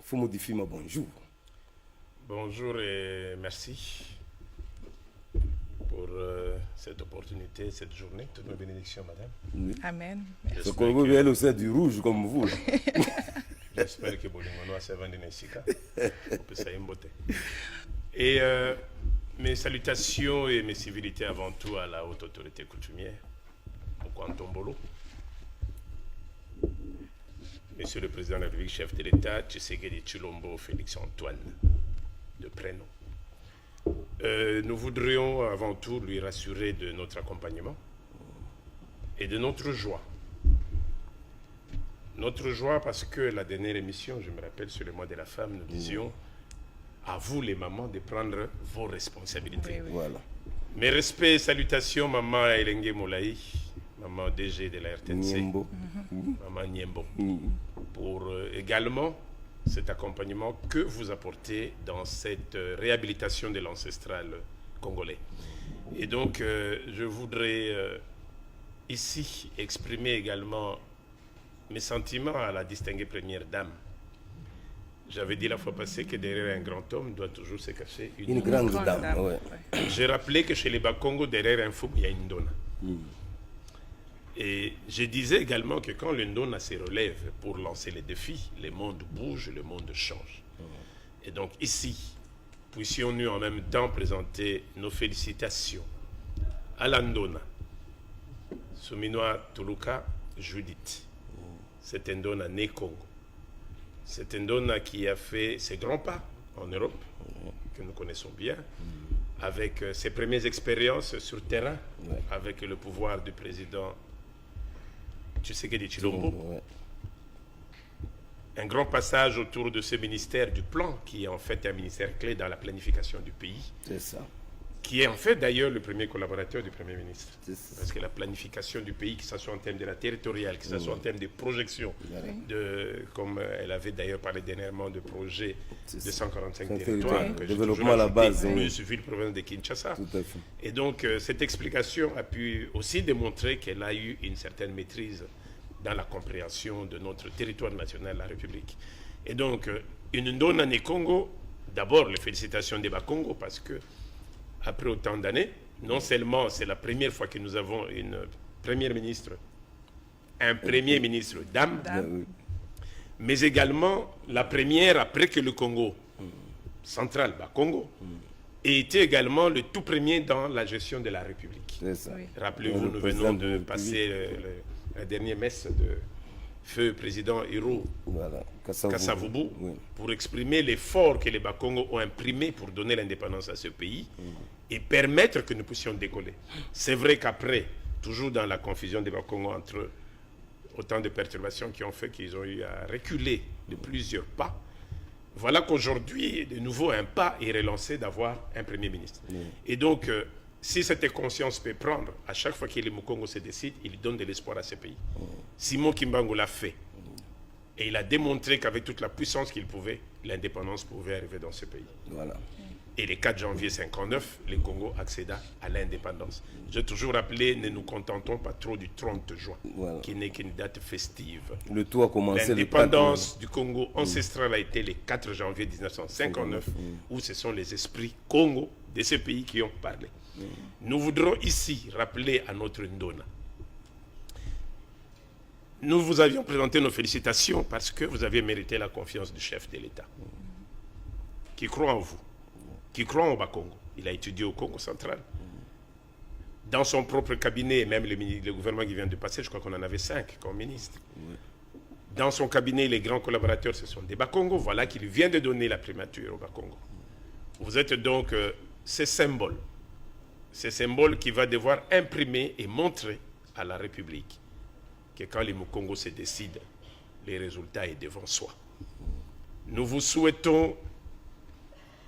Fumudi Fima, bonjour. Bonjour et merci pour cette opportunité, cette journée. Toutes mes bénédictions, madame. Oui. Amen. C'est comme vous, elle aussi du rouge comme vous. J'espère que Bolingono s'est vendu Nessika. Ça y est, beauté. Et mes salutations et mes civilités avant tout à la haute autorité coutumière, au Kwantombolo. Monsieur le Président de la République, chef de l'État, Tshisekedi Tshilombo Félix Antoine, de prénom. Nous voudrions avant tout lui rassurer de notre accompagnement et de notre joie. Notre joie parce que la dernière émission, je me rappelle, sur le mois de la femme, nous disions à vous les mamans de prendre vos responsabilités. Oui. Voilà. Mes respects et salutations, maman Elenge Moulaï, maman DG de la RTNC, Niembo. maman Niembo, pour également cet accompagnement que vous apportez dans cette réhabilitation de l'ancestral congolais. Et donc, je voudrais ici exprimer également mes sentiments à la distinguée première dame. J'avais dit la fois passée que derrière un grand homme doit toujours se cacher Une grande dame. Ouais. J'ai rappelé que chez les Bakongo, derrière un fou, il y a une Ndona. Et je disais également que quand le Ndona se relève pour lancer les défis, le monde bouge, le monde change. Et donc ici, puissions-nous en même temps présenter nos félicitations à la Ndona, Souminoa Tuluka Judith. C'est un Ndona né Congo. C'est un Ndona qui a fait ses grands pas en Europe, que nous connaissons bien, avec ses premières expériences sur terrain, avec le pouvoir du président Tshisekedi Tshilombo. Un grand passage autour de ce ministère du plan, qui est en fait un ministère clé dans la planification du pays. C'est ça. Qui est en fait d'ailleurs le premier collaborateur du Premier ministre. C'est ça. Parce que la planification du pays, que ce soit en termes de la territoriale, que ce soit en termes de projection, comme elle avait d'ailleurs parlé dernièrement de projet de 145 territoires, que j'ai développement à la base, plus ville province de Kinshasa. Tout à fait. Et donc cette explication a pu aussi démontrer qu'elle a eu une certaine maîtrise dans la compréhension de notre territoire national, la République. Et donc une Ndona né Congo, d'abord les félicitations des Bakongo, parce que après autant d'années, non seulement c'est la première fois que nous avons une première ministre, un premier ministre dame, mais également la première après que le Congo central, Congo, ait été également le tout premier dans la gestion de la République. C'est ça. Oui. Rappelez-vous, nous venons de passer la dernière messe de feu président Hiro Voilà. Kassavubu, Oui. pour exprimer l'effort que les Bakongo ont imprimé pour donner l'indépendance à ce pays et permettre que nous puissions décoller. C'est vrai qu'après, toujours dans la confusion des Bakongo entre eux, autant de perturbations qui ont fait qu'ils ont eu à reculer de plusieurs pas, voilà qu'aujourd'hui, de nouveau, un pas est relancé d'avoir un Premier ministre. Et donc, si cette conscience peut prendre, à chaque fois que les Mukongo se décident, il donne de l'espoir à ce pays. Simon Kimbangu l'a fait. Et il a démontré qu'avec toute la puissance qu'il pouvait, l'indépendance pouvait arriver dans ce pays. Voilà. Et le 4 janvier 1959, le Congo accéda à l'indépendance. J'ai toujours rappelé, ne nous contentons pas trop du 30 juin, qui n'est qu'une date festive. Le tout a commencé L'indépendance du Congo ancestral a été le 4 janvier 1959, où ce sont les esprits Congo de ce pays qui ont parlé. Nous voudrons ici rappeler à notre Ndona. Nous vous avions présenté nos félicitations parce que vous aviez mérité la confiance du chef de l'État, qui croit en vous, qui croit au Bakongo. Il a étudié au Congo central. Dans son propre cabinet, même le gouvernement qui vient de passer, je crois qu'on en avait 5 comme ministre. Dans son cabinet, les grands collaborateurs, ce sont des Bakongo. Voilà qu'il vient de donner la primature au Bakongo. Vous êtes donc ces symboles qui va devoir imprimer et montrer à la République que quand les Mukongo se décident, les résultats est devant soi. Nous vous souhaitons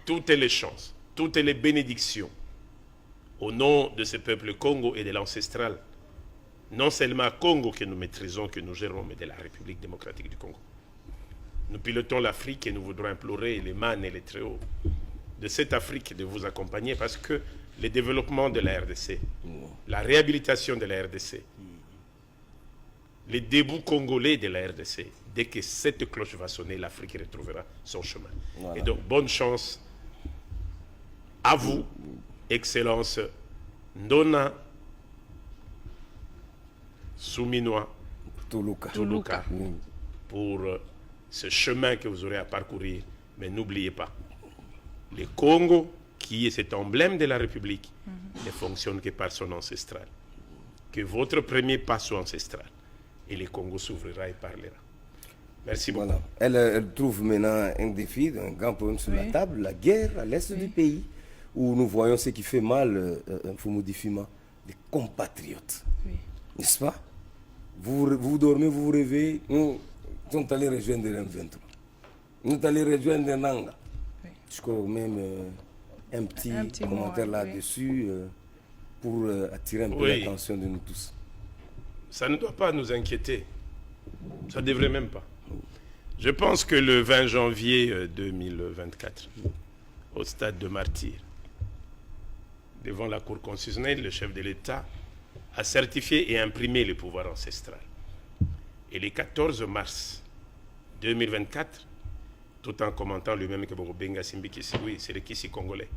toutes les chances, toutes les bénédictions au nom de ce peuple Congo et de l'ancestral, non seulement à Congo que nous maîtrisons, que nous gérons, mais de la République démocratique du Congo. Nous pilotons l'Afrique et nous voudrons implorer les man et les très hauts de cette Afrique de vous accompagner parce que le développement de la RDC, la réhabilitation de la RDC, les débuts congolais de la RDC dès que cette cloche va sonner, l'Afrique retrouvera son chemin. Voilà. Et donc, bonne chance à vous, Excellence Ndona Souminois Tuluka. Oui. pour ce chemin que vous aurez à parcourir. Mais n'oubliez pas, le Congo, qui est cet emblème de la République, ne fonctionne que par son ancestral. Que votre premier pas soit ancestral. Et le Congo s'ouvrira et parlera. Merci beaucoup. Voilà. Elle trouve maintenant un défi, un grand problème sur la table, la guerre à l'est du pays, où nous voyons ce qui fait mal, Fumudifima, les compatriotes. Oui. N'est-ce pas? Vous dormez, vous vous réveillez, nous sommes allés rejoindre M23. Nous sommes allés rejoindre Nanga. Oui. Je crois même un petit commentaire mot, là-dessus pour attirer un peu l'attention de nous tous. Ça ne doit pas nous inquiéter. Ça ne devrait même pas. Je pense que le 20 janvier 2024, au stade de Martyr, devant la Cour constitutionnelle, le chef de l'État a certifié et imprimé le pouvoir ancestral. Et le 14 mars 2024, tout en commentant lui-même que Benga Simbi Kissi, oui, c'est le Kissi congolais.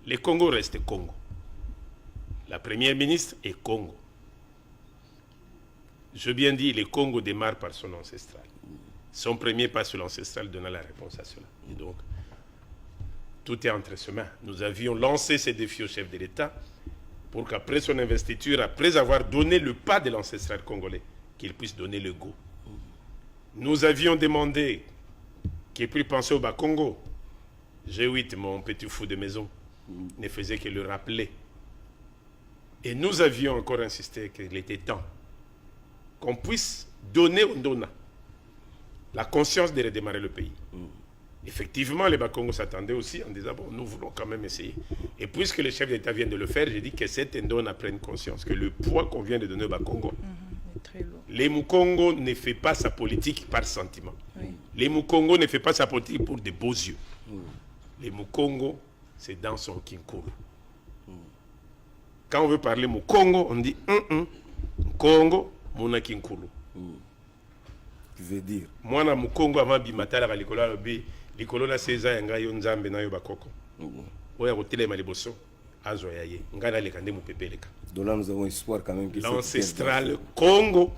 Le Congo reste Congo. La première ministre est Congo. Je bien dis, le Congo démarre par son ancestral. Son premier pas sur l'ancestral donna la réponse à cela. Et donc, tout est entre ses mains. Nous avions lancé ces défis au chef de l'État pour qu'après son investiture, après avoir donné le pas de l'ancestral congolais, qu'il puisse donner le go. Nous avions demandé qu'il puisse penser au Bas-Congo. G8, mon petit fou de maison, ne faisait que le rappeler. Et nous avions encore insisté qu'il était temps qu'on puisse donner au Ndona la conscience de redémarrer le pays. Effectivement, les Bas-Congo s'attendaient aussi en disant, bon, nous voulons quand même essayer. Et puisque le chef d'État vient de le faire, j'ai dit que cet Ndona prenne conscience que le poids qu'on vient de donner au Bas-Congo, est très lourd. les Mukongo ne fait pas sa politique par sentiment. Oui. Les Mukongo ne fait pas sa politique pour des beaux yeux. Les Mukongo, c'est dans son kinkuru. Quand on veut parler Mukongo, on dit Congo, mona kinkuru. Tu veux dire? Moi, na Mukongo, avant Bimatala, va l'école, l'école, na 16 ans, yanga yo nzambe na yo bakoko. Oya kotele maliboso, azo ya ye. Ngana le kande mu pepeleka. Donc là, nous avons espoir quand même que l'ancestral Congo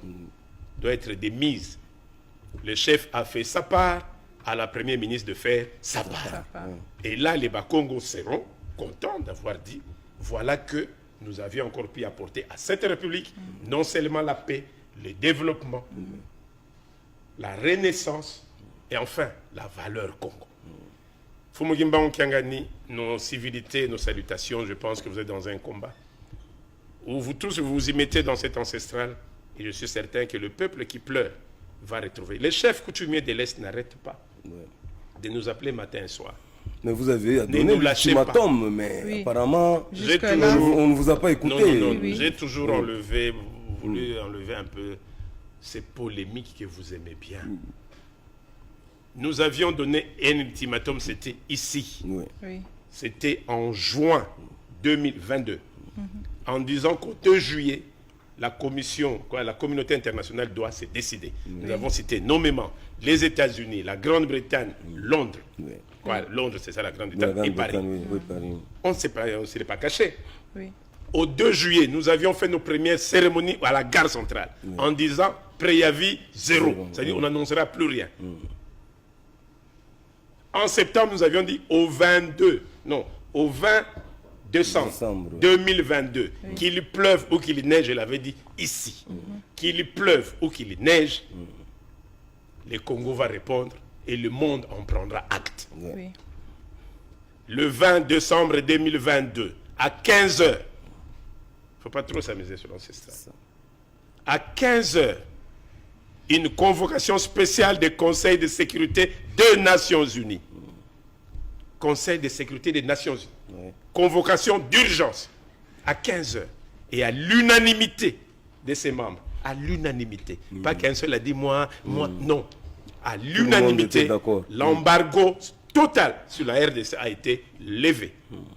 doit être démise. Le chef a fait sa part, à la première ministre de faire sa part. Et là, les Bas-Congo seront contents d'avoir dit, voilà que nous avions encore pu apporter à cette République non seulement la paix, le développement, la renaissance et enfin la valeur Congo. Fumugimba Onkiangani, nos civilités, nos salutations, je pense que vous êtes dans un combat où vous tous vous y mettez dans cet ancestral et je suis certain que le peuple qui pleure va retrouver. Les chefs coutumiers de l'Est n'arrêtent pas de nous appeler matin et soir. Mais vous avez donné nous lâchez l'ultimatum, mais Oui. apparemment, Jusque-là, on ne vous a pas écouté. Non, Oui. j'ai toujours voulu enlever un peu ces polémiques que vous aimez bien. Nous avions donné un ultimatum, c'était ici. Oui. oui. C'était en juin 2022. En disant qu'au 2 juillet, la communauté internationale doit se décider. Nous avons cité nommément les États-Unis, la Grande-Bretagne, Londres. Oui. Londres, c'est ça la La Grande-Bretagne, et Paris. Grande-Bretagne, oui, Paris. On ne s'est pas caché. Oui. Au 2 juillet, nous avions fait nos premières cérémonies à la gare centrale en disant préavis zéro. C'est-à-dire on n'annoncera plus rien. En septembre, nous avions dit au 20 décembre 2022, qu'il pleuve ou qu'il neige, je l'avais dit ici. Qu'il pleuve ou qu'il neige, le Congo va répondre et le monde en prendra acte. Oui. Le 20 décembre 2022, à 15h, il ne faut pas trop s'amuser sur l'ancestral. À 15h, une convocation spéciale du Conseil de sécurité des Nations Unies. Conseil de sécurité des Nations Unies. Oui. Convocation d'urgence à 15h. Et à l'unanimité de ses membres. À l'unanimité. Pas qu'un seul a dit moi, non. À l'unanimité, l'embargo total sur la RDC a été levé.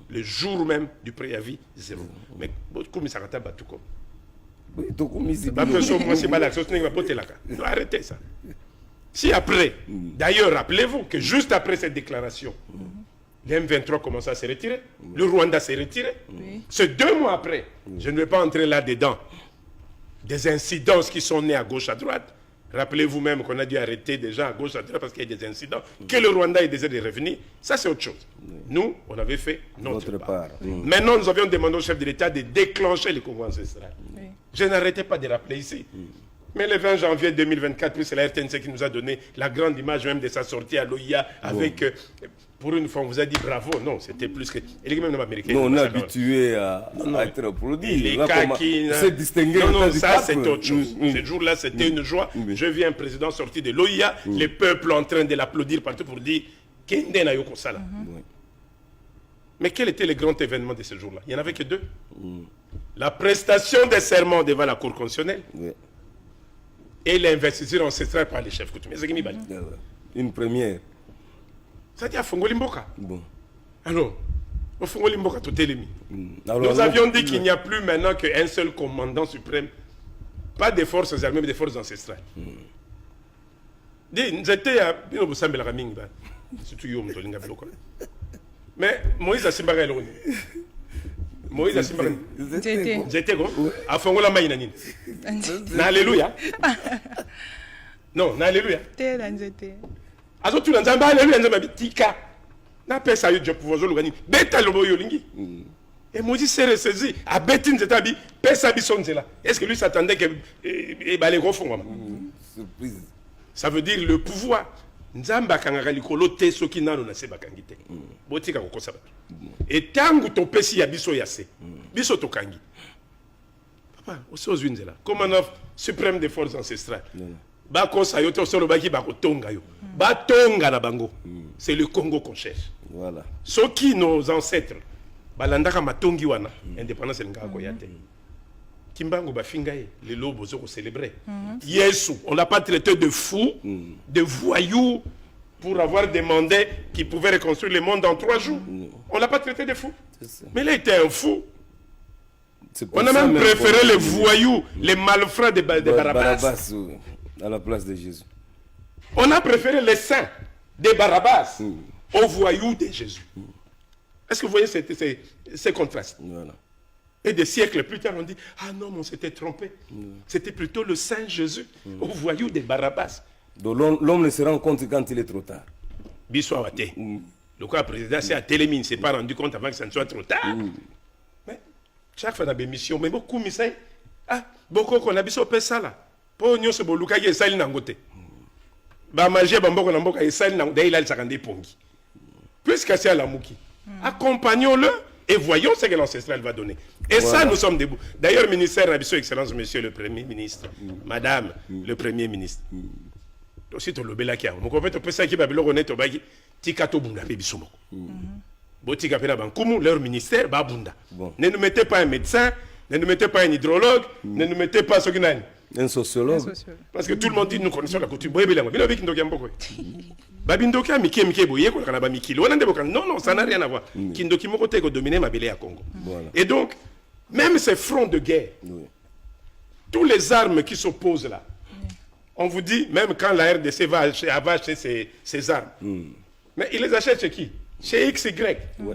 Le jour même du préavis zéro. Mais comme ça Arrêtez ça. Si après, d'ailleurs, rappelez-vous que juste après cette déclaration, le M23 commence à se retirer, le Rwanda s'est retiré. C'est 2 mois après, je ne vais pas entrer là-dedans, des incidences qui sont nés à gauche, à droite. Rappelez-vous même qu'on a dû arrêter des gens à gauche, à droite parce qu'il y a des incidents, que le Rwanda ait décidé de revenir. Ça, c'est autre chose. Nous, on avait fait notre part. Maintenant, nous avions demandé au chef de l'État de déclencher les Congo ancestral. Je n'arrêtais pas de rappeler ici. Mais le 20 janvier 2024, puis c'est la RTNC qui nous a donné la grande image même de sa sortie à l'OIA avec, pour une fois, on vous a dit bravo. Non, c'était plus que... Non, on est habitué à être applaudi. Les cas qui... se distinguer. Non, ça c'est autre chose. Ce jour-là, c'était une joie. Je vis un président sorti de l'OIA, les peuples en train de l'applaudir partout pour dire Kende na yoko sala. Mais quel était le grand événement de ce jour-là? Il n'y en avait que 2. La prestation des serments devant la Cour constitutionnelle. Et l'investiture ancestrale par les chefs coutumiers. C'est une première. Ça dit à Fongoli Mboka. Bon. Alors, au Fongoli Mboka, tout est mis. Nous avions dit qu'il n'y a plus maintenant qu'un seul commandant suprême. Pas des forces armées, mais des forces ancestrales. J'étais à Binobusambe la Raming. Surtout Yom Tolinga Bloka. Mais Moïse a Simbaga et l'Oni. Moïse a Simbaga. J'étais quoi? À Fongola Maïnanine. Alléluia. Non, alléluia. Azo tu lanza ba alléluia nzamba bitika. Na pesa yo job pouvoir lugani. Beta lobo yo lingi. Et Moïse s'est ressaisi. A beti nzeta bi pesa bi sonzela. Est-ce que lui s'attendait que les gros font surprise. Ça veut dire le pouvoir. Nzamba kangaka likolo te soki nano na se bakangi te. Botika kokosa ba. Et tangu to pesi ya biso yase. Biso to kangi. Papa, aussi aux unzela. Commandant suprême des forces ancestrales. Bakosa yo to solo baki bakotonga yo. Batonga na bango. C'est le Congo qu'on cherche. Voilà. Soki nos ancêtres balandaka matongi wana indépendance ngaka ko yate. Kimbango bafingaye les lobos zo célébrer. Yesu, on l'a pas traité de fou, de voyou pour avoir demandé qu'il pouvait reconstruire le monde en 3 jours. On l'a pas traité de fou. Mais il était un fou. On a même préféré les voyous, les malfrats de Barabbas à la place de Jésus. On a préféré les saints de Barabbas aux voyous de Jésus. Est-ce que vous voyez ces contrastes? Voilà. Et des siècles plus tard, on dit ah non, mais on s'était trompé. C'était plutôt le Saint Jésus aux voyous de Barabbas. Donc l'homme ne se rend compte quand il est trop tard. Bisouawate. Le cas président, c'est à Télémine, ne s'est pas rendu compte avant que ça ne soit trop tard. Mais chaque fois, on a des missions. Mais beaucoup, beaucoup qu'on a besoin de ça là. Pour nous, c'est pour Lucas qui est sali nangote. Bah, manger bamboko namboka est sali nangote. Il a le sakandé pongi. Puisque c'est à la mouki. Accompagnons-le et voyons ce que l'ancestral va donner. Et voilà. Ça, nous sommes debout. D'ailleurs, ministère Rabisso, Excellence, Monsieur le Premier ministre, Madame le Premier ministre. Aussi, tu l'as dit, mon copain, tu peux ça qui va bien tu vas dire, Tikato Bunda, Bébissomo. Botika Pena Bankumu, leur ministère, Babunda. Ne nous mettez pas un médecin, ne nous mettez pas un hydrologue, ne nous mettez pas ce qui n'a un sociologue. Parce que tout le monde dit nous connaissons la coutume. Non, ça n'a rien à voir. Et donc, même ces fronts de guerre, tous les armes qui s'opposent là, on vous dit, même quand la RDC va acheter ses armes, mais ils les achètent chez qui? Chez XY.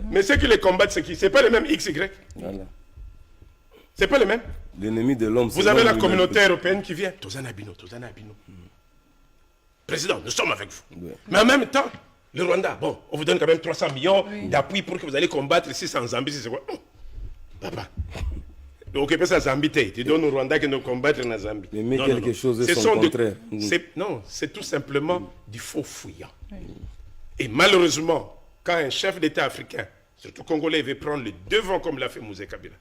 Mais ceux qui les combattent, c'est qui? Ce n'est pas les mêmes XY. Voilà. C'est pas le même. L'ennemi de l'homme. Vous avez la communauté européenne qui vient. Président, nous sommes avec vous. Mais en même temps, le Rwanda, bon, on vous donne quand même 300 millions d'appui pour que vous allez combattre ici sans Zambie. C'est quoi? Papa. Donc, ça Zambie, tu donnes au Rwanda que nous combattre en Zambie. Mais quelque chose de son contraire. Non, c'est tout simplement du faux fouillant. Et malheureusement, quand un chef d'État africain, surtout congolais, veut prendre le devant comme l'a fait Mouzé Kabila,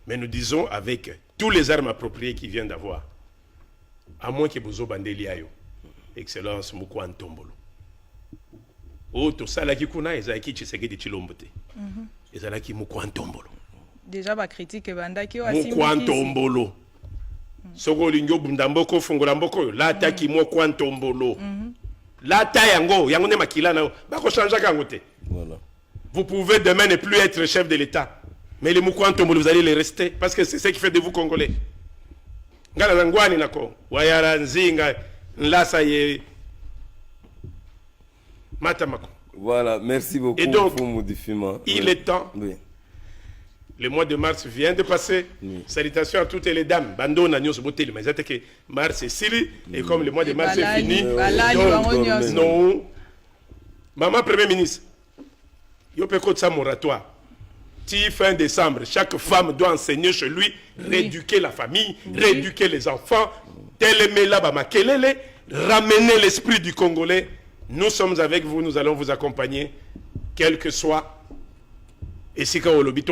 mais nous disons avec tous les armes appropriées qu'il vient d'avoir, à moins que Bozo Bandeliayo, Excellence Moukouan Tombolo. Oh, tout ça là qui connaît, ils ont qui Tshisekedi de Chilombote. Ils ont qui Moukouan Tombolo. Déjà, ma critique Bandaki Moukouan Tombolo. Soko Lingyo Bundamboko, Fongolamboko, là, taki Moukouan Tombolo. Là, tayango, yango ne makila na, bako chanja kangote. Voilà. Vous pouvez demain ne plus être chef de l'État. Mais les Moukouantomboulou, vous allez les rester. Parce que c'est ce qui fait de vous Congolais. Ngala Zangwani nako. Wayara Nzinga. Nlasa ye. Matamako. Voilà, merci beaucoup. Et donc, il est temps. Oui. Le mois de mars vient de passer. Oui. Salutations à toutes les dames. Bando na nyos botel, mais c'est que mars est sili et comme le mois de mars est fini. Non. Maman Premier ministre. Yo pe ça moratoire. Fin décembre, chaque femme doit enseigner chez lui, rééduquer la famille, rééduquer les enfants, ramener l'esprit du Congolais. Nous sommes avec vous, nous allons vous accompagner, quel que soit. Et si quand on Guerre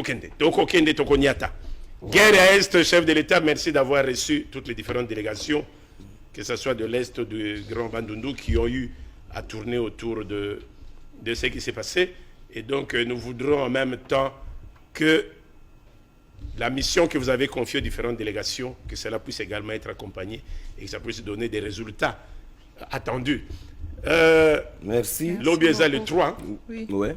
à Est, chef de l'État, merci d'avoir reçu toutes les différentes délégations, que ce soit de l'Est ou du Grand Bandundu, qui ont eu à tourner autour de ce qui s'est passé. Et donc, nous voudrons en même temps que la mission que vous avez confiée aux différentes délégations, que cela puisse également être accompagné et que ça puisse donner des résultats attendus. Merci. L'Obieza le 3. Oui. Ouais.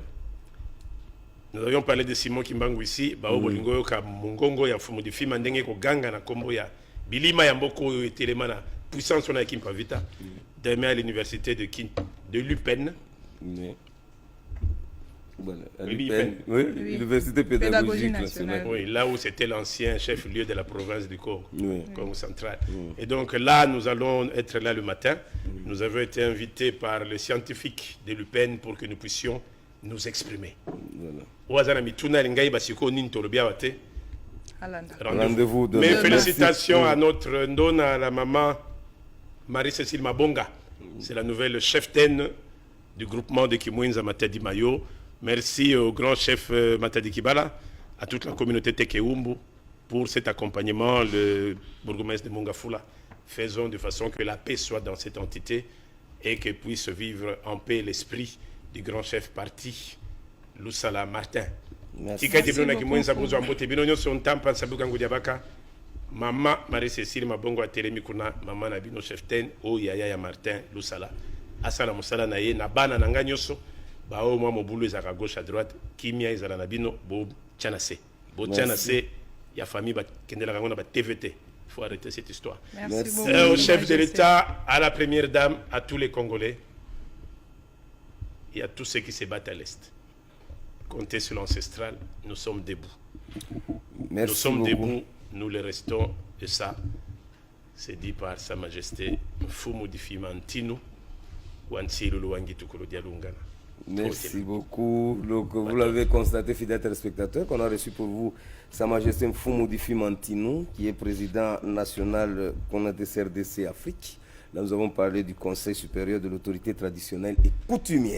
Nous avions parlé de Simon Kimbangu ici. Bolingo ka mungongo ya fumu de fima ndenge ko ganga na kombo ya bilima ya mboko etelema na puissance na Kimpa Vita. Demain à l'université de l'UPEN. Oui. Voilà, l'université pédagogique nationale. Oui, là où c'était l'ancien chef-lieu de la province du Congo central. Et donc là, nous allons être là le matin. Nous avons été invités par les scientifiques de l'UPEN pour que nous puissions nous exprimer. Rendez-vous demain. Mes félicitations à notre ndona, à la maman Marie-Cécile Mabonga. C'est la nouvelle chef-taine du groupement de Kimouinza Matadi Mayo. Merci au grand chef Matadi Kibala, à toute la communauté Tekeumbu pour cet accompagnement, le bourgmestre de Mongafula. Faisons de façon que la paix soit dans cette entité et que puisse vivre en paix l'esprit du grand chef parti, Lusala Martin. Merci Maman Marie-Cécile Mabongo Atelemi Kuna, Maman Nabino Cheften, O Yaya Martin, Lusala. Asala Moussala Naye, Nabana Nanganyoso. Bao moi mon boulot est à gauche à droite kimia ezala na bino bo tchanase ya famille ba kendela ngona ba TVT. Faut arrêter cette histoire. Merci beaucoup. Au chef de l'État, à la première dame, à tous les Congolais et à tous ceux qui se battent à l'Est. Comptez sur l'ancestral, nous sommes debout. Merci nous sommes beaucoup. debout, nous le restons et ça c'est dit par Sa Majesté Mfumu Difimantinu Wantsilu Luwangi Tukulu Dialungana. Merci beaucoup. Donc, vous l'avez constaté, fidèles téléspectateurs, qu'on a reçu pour vous Sa Majesté Mfumu Difimantinu, qui est président national CONADE-CRDC Afrique. Là, nous avons parlé du Conseil supérieur de l'autorité traditionnelle et coutumière.